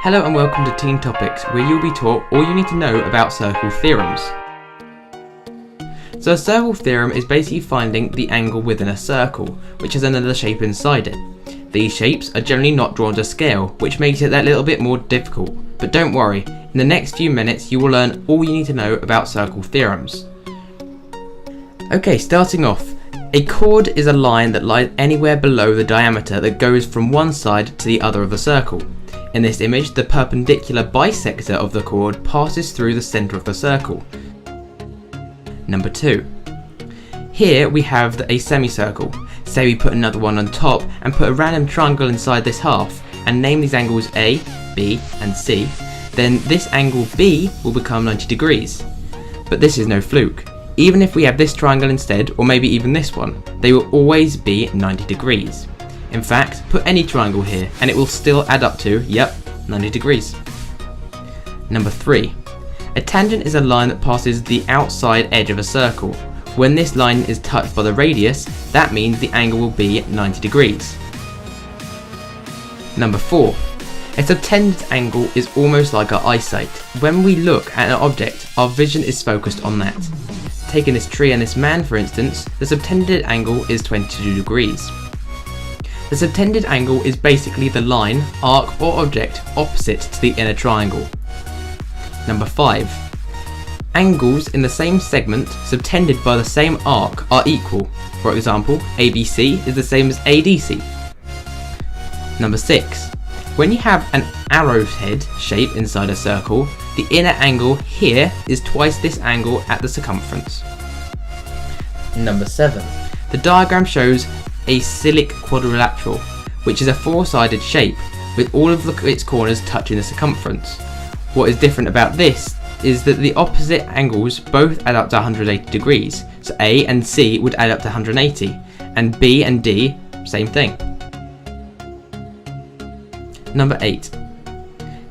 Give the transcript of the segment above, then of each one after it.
Hello and welcome to Teen Topics, where you'll be taught all you need to know about circle theorems. So a circle theorem is basically finding the angle within a circle, which has another shape inside it. These shapes are generally not drawn to scale, which makes it that little bit more difficult. But don't worry, in the next few minutes you will learn all you need to know about circle theorems. Okay, starting off. A chord is a line that lies anywhere below the diameter that goes from one side to the other of the circle. In this image, the perpendicular bisector of the chord passes through the centre of the circle. Number 2. Here we have a semicircle. Say we put another one on top and put a random triangle inside this half and name these angles A, B and C, then this angle B will become 90 degrees. But this is no fluke. Even if we have this triangle instead, or maybe even this one, they will always be 90 degrees. In fact, put any triangle here and it will still add up to, yep, 90 degrees. Number 3. A tangent is a line that passes the outside edge of a circle. When this line is touched by the radius, that means the angle will be 90 degrees. Number 4. A subtended angle is almost like our eyesight. When we look at an object, our vision is focused on that. Taking this tree and this man for instance, the subtended angle is 22 degrees. The subtended angle is basically the line, arc or object opposite to the inner triangle. Number 5. Angles in the same segment subtended by the same arc are equal. For example, ABC is the same as ADC. Number 6. When you have an arrowhead shape inside a circle, the inner angle here is twice this angle at the circumference. Number 7. The diagram shows a cyclic quadrilateral, which is a four-sided shape with all of its corners touching the circumference. What is different about this is that the opposite angles both add up to 180 degrees, so A and C would add up to 180, and B and D, same thing. Number 8.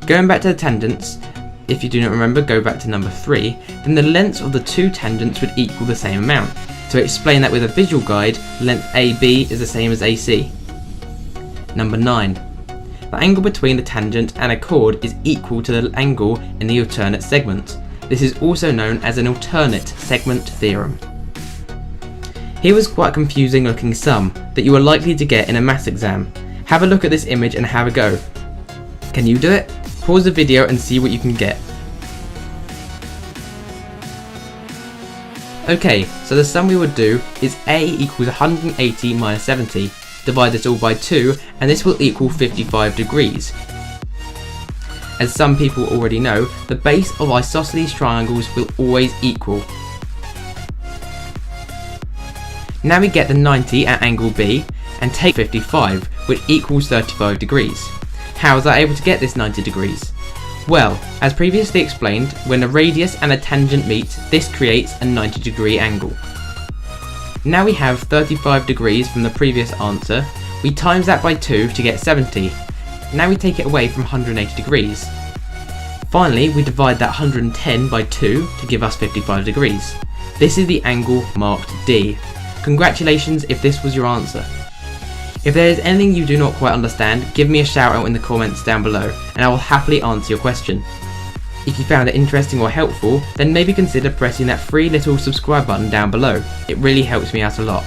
Going back to the tangents, if you do not remember, go back to number 3, then the lengths of the two tangents would equal the same amount. To explain that with a visual guide, length AB is the same as AC. Number 9. The angle between the tangent and a chord is equal to the angle in the alternate segment. This is also known as an alternate segment theorem. Here was quite a confusing looking sum that you are likely to get in a maths exam. Have a look at this image and have a go. Can you do it? Pause the video and see what you can get. Okay, so the sum we would do is A equals 180 minus 70, divide this all by 2, and this will equal 55 degrees. As some people already know, the base of isosceles triangles will always equal. Now we get the 90 at angle B, and take 55, which equals 35 degrees. How was I able to get this 90 degrees? Well, as previously explained, when a radius and a tangent meet, this creates a 90 degree angle. Now we have 35 degrees from the previous answer, we times that by 2 to get 70. Now we take it away from 180 degrees. Finally, we divide that 110 by 2 to give us 55 degrees. This is the angle marked D. Congratulations if this was your answer. If there is anything you do not quite understand, give me a shout out in the comments down below and I will happily answer your question. If you found it interesting or helpful, then maybe consider pressing that free little subscribe button down below. It really helps me out a lot.